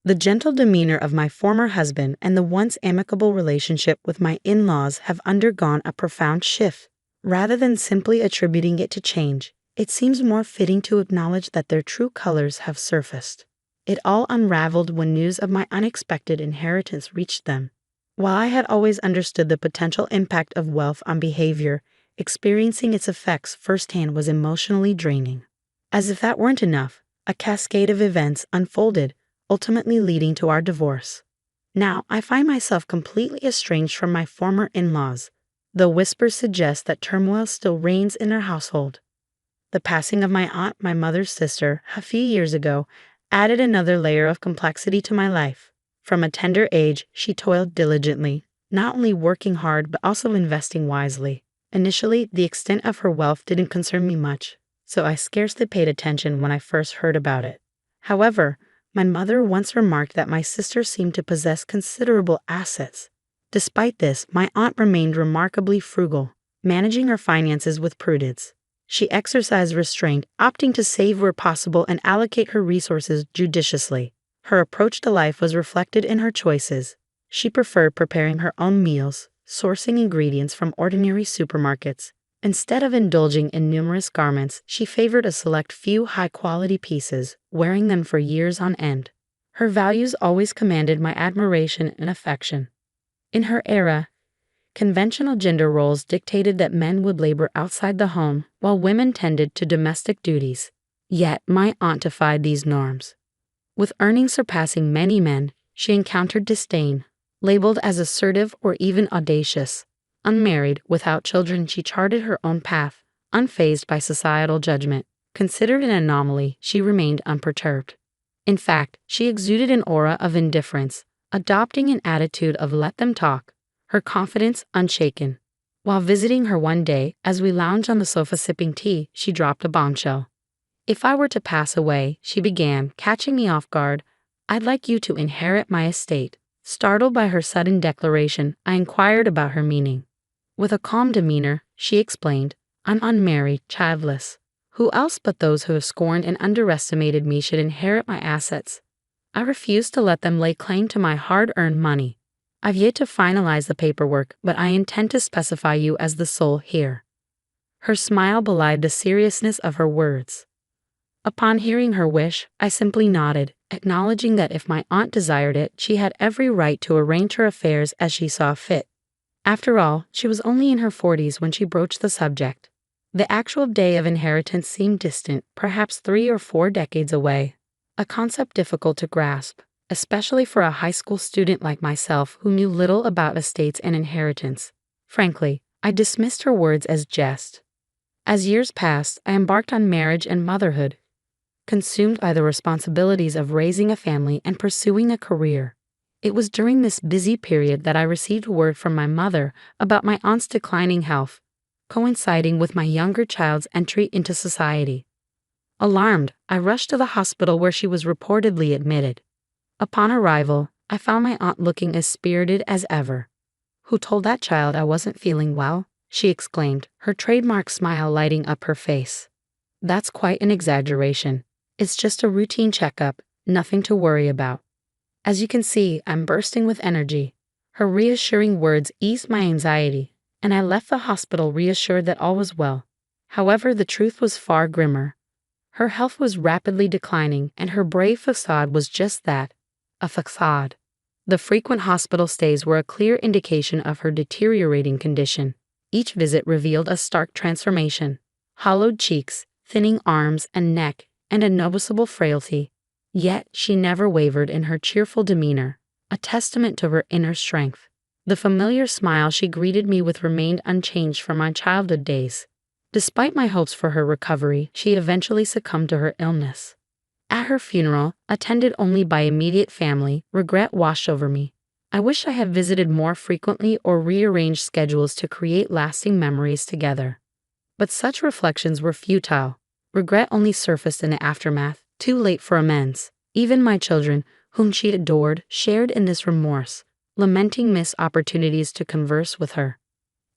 The gentle demeanor of my former husband and the once amicable relationship with my in-laws have undergone a profound shift. Rather than simply attributing it to change, it seems more fitting to acknowledge that their true colors have surfaced. It all unraveled when news of my unexpected inheritance reached them. While I had always understood the potential impact of wealth on behavior, experiencing its effects firsthand was emotionally draining. As if that weren't enough, a cascade of events unfolded, ultimately leading to our divorce. Now, I find myself completely estranged from my former in-laws, though whispers suggest that turmoil still reigns in our household. The passing of my aunt, my mother's sister, a few years ago, added another layer of complexity to my life. From a tender age, she toiled diligently, not only working hard but also investing wisely. Initially, the extent of her wealth didn't concern me much, so I scarcely paid attention when I first heard about it. However, my mother once remarked that my sister seemed to possess considerable assets. Despite this, my aunt remained remarkably frugal, managing her finances with prudence. She exercised restraint, opting to save where possible and allocate her resources judiciously. Her approach to life was reflected in her choices. She preferred preparing her own meals, sourcing ingredients from ordinary supermarkets. Instead of indulging in numerous garments, she favored a select few high-quality pieces, wearing them for years on end. Her values always commanded my admiration and affection. In her era, conventional gender roles dictated that men would labor outside the home while women tended to domestic duties. Yet my aunt defied these norms. With earnings surpassing many men, she encountered disdain, labeled as assertive or even audacious. Unmarried, without children, she charted her own path, unfazed by societal judgment. Considered an anomaly, she remained unperturbed. In fact, she exuded an aura of indifference, adopting an attitude of let them talk, her confidence unshaken. While visiting her one day, as we lounged on the sofa sipping tea, she dropped a bombshell. "If I were to pass away," she began, catching me off guard, "I'd like you to inherit my estate." Startled by her sudden declaration, I inquired about her meaning. With a calm demeanor, she explained, "I'm unmarried, childless. Who else but those who have scorned and underestimated me should inherit my assets? I refuse to let them lay claim to my hard-earned money. I've yet to finalize the paperwork, but I intend to specify you as the sole heir." Her smile belied the seriousness of her words. Upon hearing her wish, I simply nodded, acknowledging that if my aunt desired it, she had every right to arrange her affairs as she saw fit. After all, she was only in her 40s when she broached the subject. The actual day of inheritance seemed distant, perhaps 3 or 4 decades away, a concept difficult to grasp, especially for a high school student like myself who knew little about estates and inheritance. Frankly, I dismissed her words as jest. As years passed, I embarked on marriage and motherhood, consumed by the responsibilities of raising a family and pursuing a career. It was during this busy period that I received word from my mother about my aunt's declining health, coinciding with my younger child's entry into society. Alarmed, I rushed to the hospital where she was reportedly admitted. Upon arrival, I found my aunt looking as spirited as ever. "Who told that child I wasn't feeling well?" she exclaimed, her trademark smile lighting up her face. "That's quite an exaggeration. It's just a routine checkup, nothing to worry about." As you can see, I'm bursting with energy. Her reassuring words eased my anxiety, and I left the hospital reassured that all was well. However, the truth was far grimmer. Her health was rapidly declining, and her brave facade was just that, a facade. The frequent hospital stays were a clear indication of her deteriorating condition. Each visit revealed a stark transformation: hollowed cheeks, thinning arms and neck, and a noticeable frailty. Yet she never wavered in her cheerful demeanor, a testament to her inner strength. The familiar smile she greeted me with remained unchanged from my childhood days. Despite my hopes for her recovery, she eventually succumbed to her illness. At her funeral, attended only by immediate family, regret washed over me. I wish I had visited more frequently or rearranged schedules to create lasting memories together. But such reflections were futile. Regret only surfaced in the aftermath, too late for amends. Even my children, whom she adored, shared in this remorse, lamenting missed opportunities to converse with her.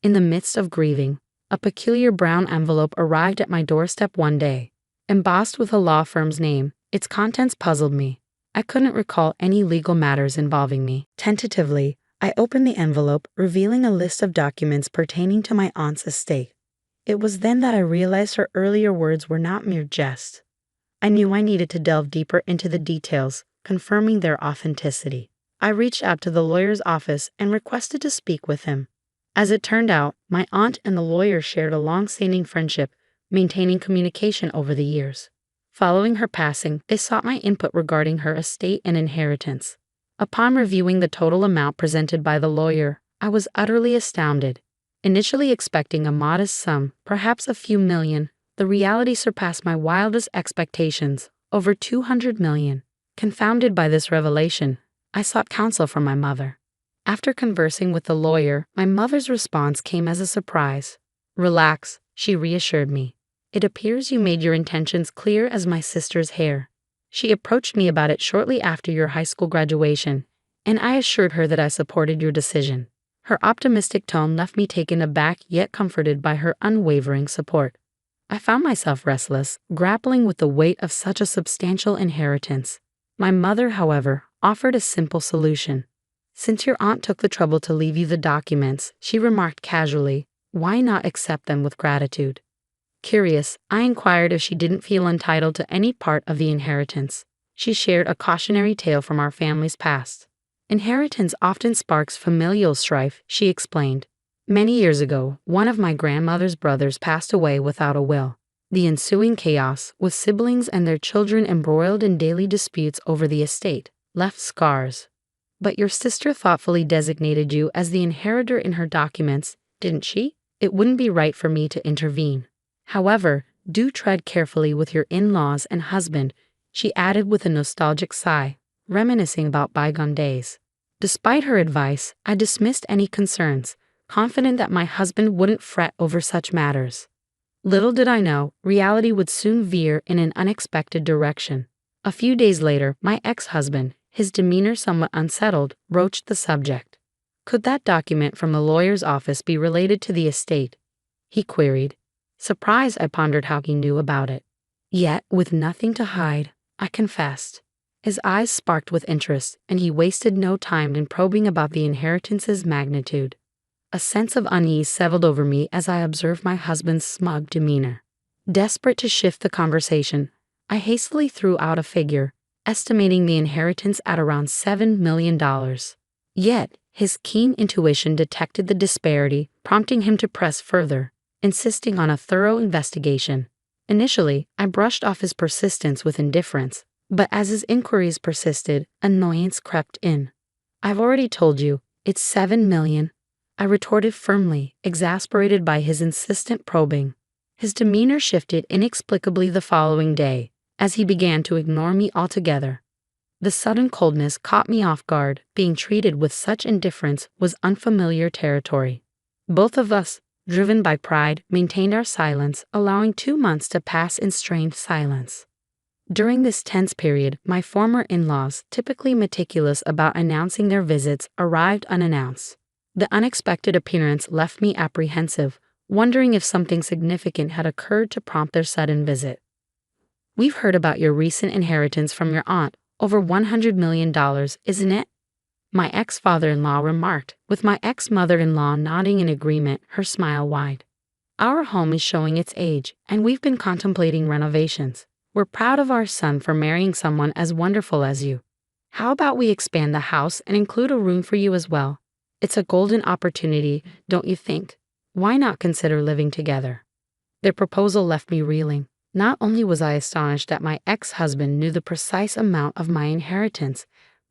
In the midst of grieving, a peculiar brown envelope arrived at my doorstep one day. Embossed with a law firm's name, its contents puzzled me. I couldn't recall any legal matters involving me. Tentatively, I opened the envelope, revealing a list of documents pertaining to my aunt's estate. It was then that I realized her earlier words were not mere jest. I knew I needed to delve deeper into the details, confirming their authenticity. I reached out to the lawyer's office and requested to speak with him. As it turned out, my aunt and the lawyer shared a long-standing friendship, maintaining communication over the years. Following her passing, they sought my input regarding her estate and inheritance. Upon reviewing the total amount presented by the lawyer, I was utterly astounded. Initially expecting a modest sum, perhaps a few million, the reality surpassed my wildest expectations, over 200 million. Confounded by this revelation, I sought counsel from my mother. After conversing with the lawyer, my mother's response came as a surprise. "Relax," she reassured me. "It appears you made your intentions clear as my sister's hair. She approached me about it shortly after your high school graduation, and I assured her that I supported your decision." Her optimistic tone left me taken aback yet comforted by her unwavering support. I found myself restless, grappling with the weight of such a substantial inheritance. My mother, however, offered a simple solution. "Since your aunt took the trouble to leave you the documents," she remarked casually, "why not accept them with gratitude?" Curious, I inquired if she didn't feel entitled to any part of the inheritance. She shared a cautionary tale from our family's past. "Inheritance often sparks familial strife," she explained. "Many years ago, one of my grandmother's brothers passed away without a will. The ensuing chaos, with siblings and their children embroiled in daily disputes over the estate, left scars. But your sister thoughtfully designated you as the inheritor in her documents, didn't she? It wouldn't be right for me to intervene. However, do tread carefully with your in-laws and husband," she added with a nostalgic sigh, reminiscing about bygone days. Despite her advice, I dismissed any concerns, confident that my husband wouldn't fret over such matters. Little did I know, reality would soon veer in an unexpected direction. A few days later, my ex-husband, his demeanor somewhat unsettled, broached the subject. "Could that document from the lawyer's office be related to the estate?" he queried. Surprised, I pondered how he knew about it. Yet, with nothing to hide, I confessed. His eyes sparked with interest, and he wasted no time in probing about the inheritance's magnitude. A sense of unease settled over me as I observed my husband's smug demeanor. Desperate to shift the conversation, I hastily threw out a figure, estimating the inheritance at around $7 million. Yet, his keen intuition detected the disparity, prompting him to press further, insisting on a thorough investigation. Initially, I brushed off his persistence with indifference, but as his inquiries persisted, annoyance crept in. "I've already told you, it's $7 million, I retorted firmly, exasperated by his insistent probing. His demeanor shifted inexplicably the following day, as he began to ignore me altogether. The sudden coldness caught me off guard. Being treated with such indifference was unfamiliar territory. Both of us, driven by pride, maintained our silence, allowing 2 months to pass in strained silence. During this tense period, my former in-laws, typically meticulous about announcing their visits, arrived unannounced. The unexpected appearance left me apprehensive, wondering if something significant had occurred to prompt their sudden visit. "We've heard about your recent inheritance from your aunt, over $100 million, isn't it?" my ex-father-in-law remarked, with my ex-mother-in-law nodding in agreement, her smile wide. "Our home is showing its age, and we've been contemplating renovations. We're proud of our son for marrying someone as wonderful as you. How about we expand the house and include a room for you as well? It's a golden opportunity, don't you think? Why not consider living together?" Their proposal left me reeling. Not only was I astonished that my ex-husband knew the precise amount of my inheritance,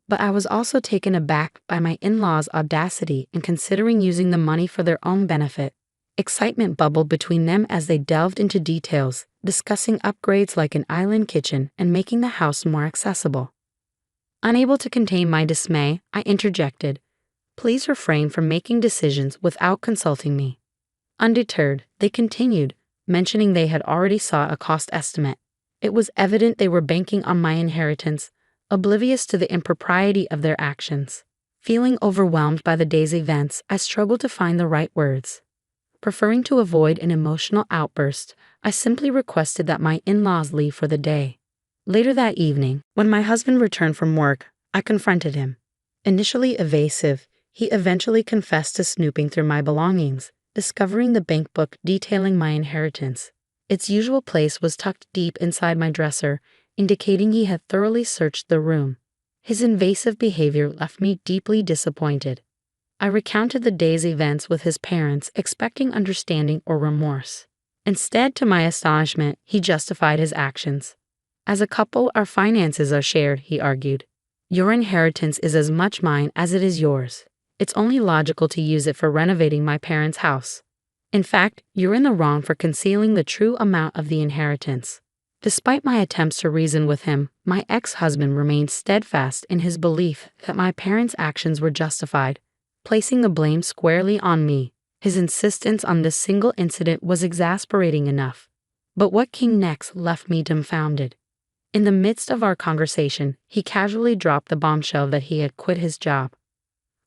but I was also taken aback by my in-laws' audacity in considering using the money for their own benefit. Excitement bubbled between them as they delved into details, discussing upgrades like an island kitchen and making the house more accessible. Unable to contain my dismay, I interjected, "Please refrain from making decisions without consulting me." Undeterred, they continued, mentioning they had already sought a cost estimate. It was evident they were banking on my inheritance, oblivious to the impropriety of their actions. Feeling overwhelmed by the day's events, I struggled to find the right words. Preferring to avoid an emotional outburst, I simply requested that my in-laws leave for the day. Later that evening, when my husband returned from work, I confronted him. Initially evasive, he eventually confessed to snooping through my belongings, discovering the bank book detailing my inheritance. Its usual place was tucked deep inside my dresser, indicating he had thoroughly searched the room. His invasive behavior left me deeply disappointed. I recounted the day's events with his parents, expecting understanding or remorse. Instead, to my astonishment, he justified his actions. As a couple, our finances are shared, he argued. Your inheritance is as much mine as it is yours. It's only logical to use it for renovating my parents' house. In fact, you're in the wrong for concealing the true amount of the inheritance. Despite my attempts to reason with him, my ex-husband remained steadfast in his belief that my parents' actions were justified, placing the blame squarely on me. His insistence on this single incident was exasperating enough. But what came next left me dumbfounded. In the midst of our conversation, he casually dropped the bombshell that he had quit his job.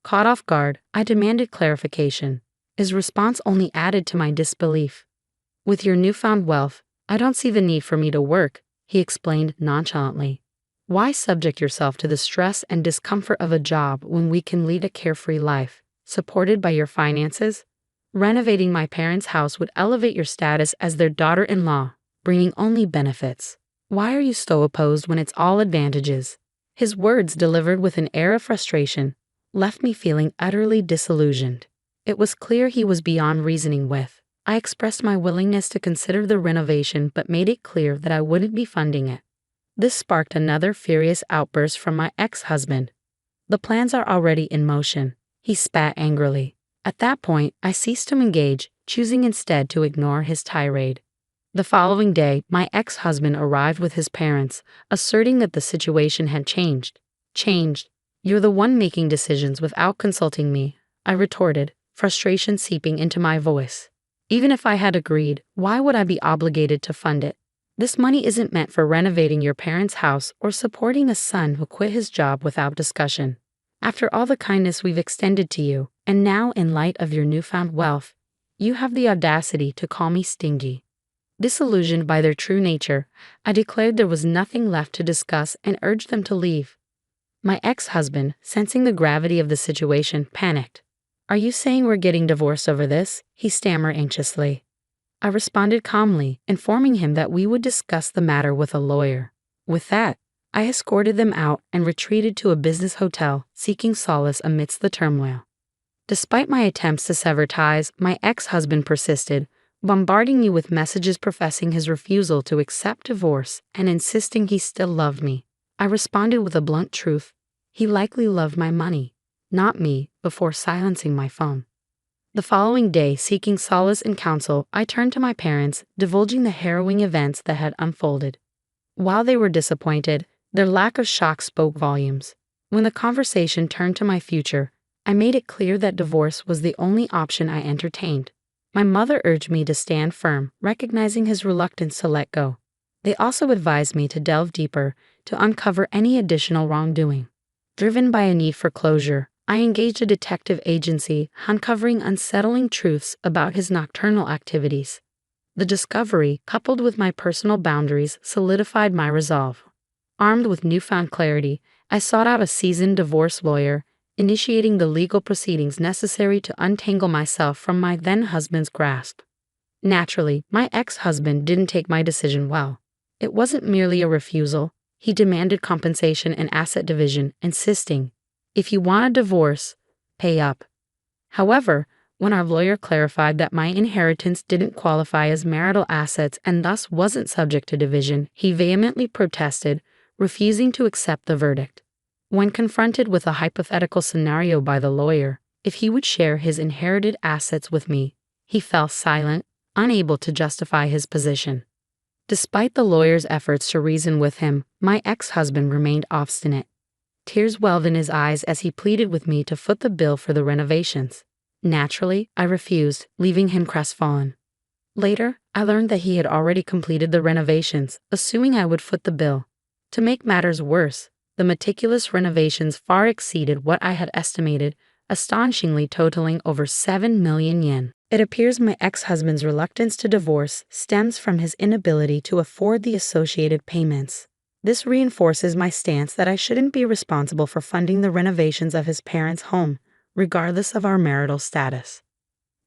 Caught off guard, I demanded clarification. His response only added to my disbelief. With your newfound wealth, I don't see the need for me to work, he explained nonchalantly. Why subject yourself to the stress and discomfort of a job when we can lead a carefree life, supported by your finances? Renovating my parents' house would elevate your status as their daughter-in-law, bringing only benefits. Why are you so opposed when it's all advantages? His words, delivered with an air of frustration, left me feeling utterly disillusioned. It was clear he was beyond reasoning with. I expressed my willingness to consider the renovation but made it clear that I wouldn't be funding it. This sparked another furious outburst from my ex-husband. The plans are already in motion, he spat angrily. At that point, I ceased to engage, choosing instead to ignore his tirade. The following day, my ex-husband arrived with his parents, asserting that the situation had changed. Changed? You're the one making decisions without consulting me, I retorted, frustration seeping into my voice. Even if I had agreed, why would I be obligated to fund it? This money isn't meant for renovating your parents' house or supporting a son who quit his job without discussion. After all the kindness we've extended to you, and now in light of your newfound wealth, you have the audacity to call me stingy. Disillusioned by their true nature, I declared there was nothing left to discuss and urged them to leave. My ex-husband, sensing the gravity of the situation, panicked. Are you saying we're getting divorced over this? He stammered anxiously. I responded calmly, informing him that we would discuss the matter with a lawyer. With that, I escorted them out and retreated to a business hotel, seeking solace amidst the turmoil. Despite my attempts to sever ties, my ex-husband persisted, bombarding me with messages professing his refusal to accept divorce and insisting he still loved me. I responded with a blunt truth. He likely loved my money, not me, before silencing my phone. The following day, seeking solace and counsel, I turned to my parents, divulging the harrowing events that had unfolded. While they were disappointed, their lack of shock spoke volumes. When the conversation turned to my future, I made it clear that divorce was the only option I entertained. My mother urged me to stand firm, recognizing his reluctance to let go. They also advised me to delve deeper, to uncover any additional wrongdoing. Driven by a need for closure, I engaged a detective agency, uncovering unsettling truths about his nocturnal activities. The discovery, coupled with my personal boundaries, solidified my resolve. Armed with newfound clarity, I sought out a seasoned divorce lawyer, initiating the legal proceedings necessary to untangle myself from my then-husband's grasp. Naturally, my ex-husband didn't take my decision well. It wasn't merely a refusal. He demanded compensation and asset division, insisting, if you want a divorce, pay up. However, when our lawyer clarified that my inheritance didn't qualify as marital assets and thus wasn't subject to division, he vehemently protested, refusing to accept the verdict. When confronted with a hypothetical scenario by the lawyer, if he would share his inherited assets with me, he fell silent, unable to justify his position. Despite the lawyer's efforts to reason with him, my ex-husband remained obstinate. Tears welled in his eyes as he pleaded with me to foot the bill for the renovations. Naturally, I refused, leaving him crestfallen. Later, I learned that he had already completed the renovations, assuming I would foot the bill. To make matters worse, the meticulous renovations far exceeded what I had estimated, astonishingly totaling over 7 million yen. It appears my ex-husband's reluctance to divorce stems from his inability to afford the associated payments. This reinforces my stance that I shouldn't be responsible for funding the renovations of his parents' home, regardless of our marital status.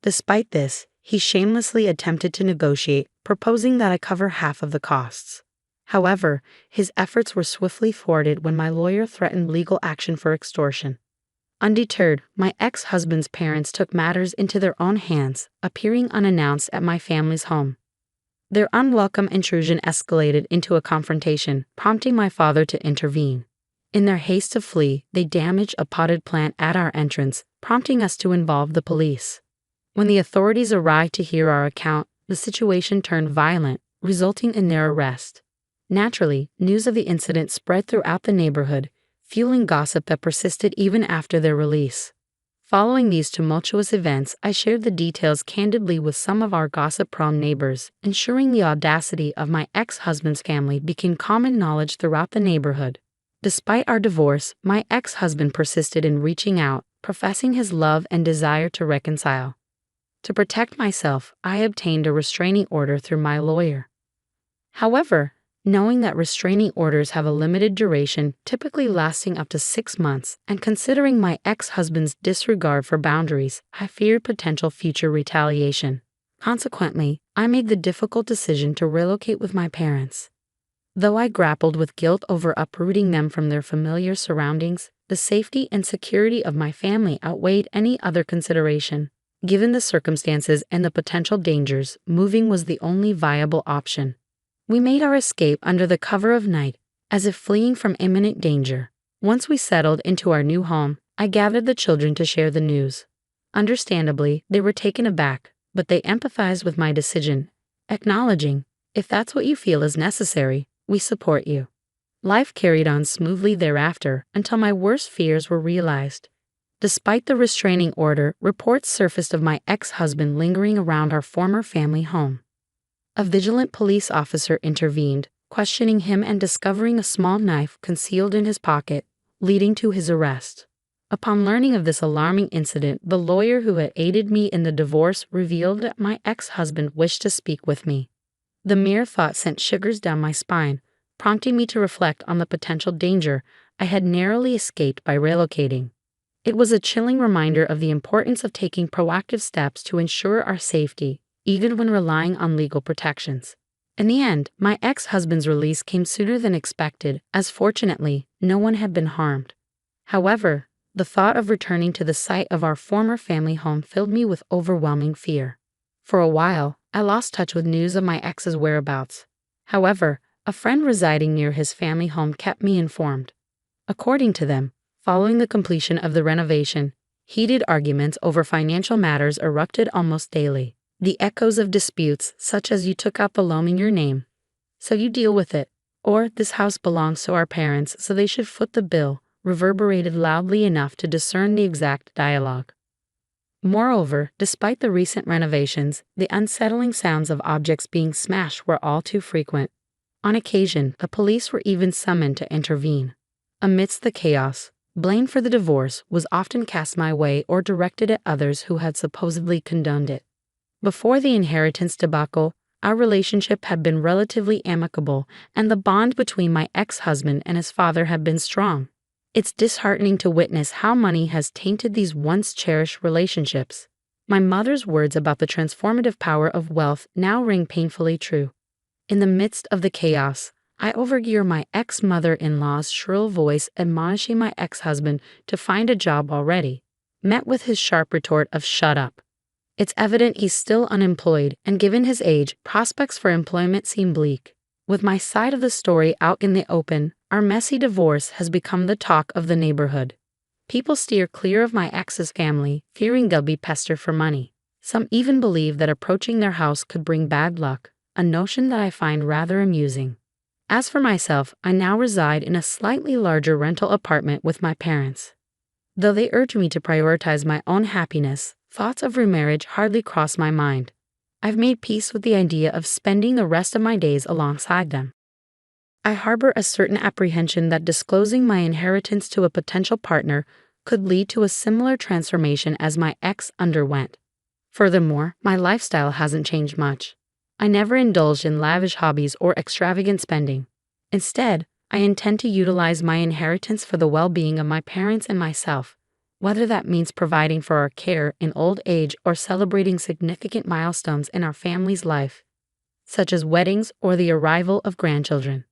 Despite this, he shamelessly attempted to negotiate, proposing that I cover half of the costs. However, his efforts were swiftly thwarted when my lawyer threatened legal action for extortion. Undeterred, my ex-husband's parents took matters into their own hands, appearing unannounced at my family's home. Their unwelcome intrusion escalated into a confrontation, prompting my father to intervene. In their haste to flee, they damaged a potted plant at our entrance, prompting us to involve the police. When the authorities arrived to hear our account, the situation turned violent, resulting in their arrest. Naturally, news of the incident spread throughout the neighborhood, fueling gossip that persisted even after their release. Following these tumultuous events, I shared the details candidly with some of our gossip-prone neighbors, ensuring the audacity of my ex-husband's family became common knowledge throughout the neighborhood. Despite our divorce, my ex-husband persisted in reaching out, professing his love and desire to reconcile. To protect myself, I obtained a restraining order through my lawyer. However, knowing that restraining orders have a limited duration, typically lasting up to 6 months, and considering my ex-husband's disregard for boundaries, I feared potential future retaliation. Consequently, I made the difficult decision to relocate with my parents. Though I grappled with guilt over uprooting them from their familiar surroundings, the safety and security of my family outweighed any other consideration. Given the circumstances and the potential dangers, moving was the only viable option. We made our escape under the cover of night, as if fleeing from imminent danger. Once we settled into our new home, I gathered the children to share the news. Understandably, they were taken aback, but they empathized with my decision, acknowledging, "If that's what you feel is necessary, we support you." Life carried on smoothly thereafter until my worst fears were realized. Despite the restraining order, reports surfaced of my ex-husband lingering around our former family home. A vigilant police officer intervened, questioning him and discovering a small knife concealed in his pocket, leading to his arrest. Upon learning of this alarming incident, the lawyer who had aided me in the divorce revealed that my ex-husband wished to speak with me. The mere thought sent shivers down my spine, prompting me to reflect on the potential danger I had narrowly escaped by relocating. It was a chilling reminder of the importance of taking proactive steps to ensure our safety, even when relying on legal protections. In the end, my ex-husband's release came sooner than expected, as fortunately, no one had been harmed. However, the thought of returning to the site of our former family home filled me with overwhelming fear. For a while, I lost touch with news of my ex's whereabouts. However, a friend residing near his family home kept me informed. According to them, following the completion of the renovation, heated arguments over financial matters erupted almost daily. The echoes of disputes such as "you took out the loan in your name, so you deal with it," or "this house belongs to our parents, so they should foot the bill," reverberated loudly enough to discern the exact dialogue. Moreover, despite the recent renovations, the unsettling sounds of objects being smashed were all too frequent. On occasion, the police were even summoned to intervene. Amidst the chaos, blame for the divorce was often cast my way or directed at others who had supposedly condoned it. Before the inheritance debacle, our relationship had been relatively amicable, and the bond between my ex-husband and his father had been strong. It's disheartening to witness how money has tainted these once cherished relationships. My mother's words about the transformative power of wealth now ring painfully true. In the midst of the chaos, I overhear my ex-mother-in-law's shrill voice admonishing my ex-husband to find a job already, met with his sharp retort of "shut up." It's evident he's still unemployed, and given his age, prospects for employment seem bleak. With my side of the story out in the open, our messy divorce has become the talk of the neighborhood. People steer clear of my ex's family, fearing they'll be pestered for money. Some even believe that approaching their house could bring bad luck, a notion that I find rather amusing. As for myself, I now reside in a slightly larger rental apartment with my parents. Though they urge me to prioritize my own happiness, thoughts of remarriage hardly cross my mind. I've made peace with the idea of spending the rest of my days alongside them. I harbor a certain apprehension that disclosing my inheritance to a potential partner could lead to a similar transformation as my ex underwent. Furthermore, my lifestyle hasn't changed much. I never indulged in lavish hobbies or extravagant spending. Instead, I intend to utilize my inheritance for the well-being of my parents and myself, whether that means providing for our care in old age or celebrating significant milestones in our family's life, such as weddings or the arrival of grandchildren.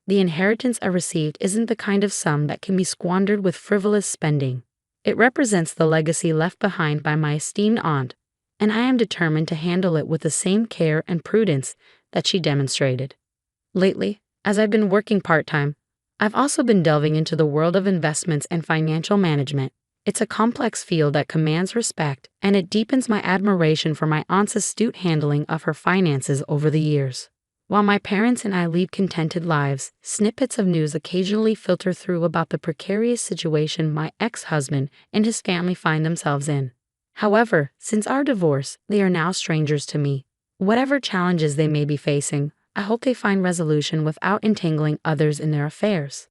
The inheritance I received isn't the kind of sum that can be squandered with frivolous spending. It represents the legacy left behind by my esteemed aunt, and I am determined to handle it with the same care and prudence that she demonstrated. Lately, as I've been working part-time, I've also been delving into the world of investments and financial management. It's a complex field that commands respect, and it deepens my admiration for my aunt's astute handling of her finances over the years. While my parents and I lead contented lives, snippets of news occasionally filter through about the precarious situation my ex-husband and his family find themselves in. However, since our divorce, they are now strangers to me. Whatever challenges they may be facing, I hope they find resolution without entangling others in their affairs.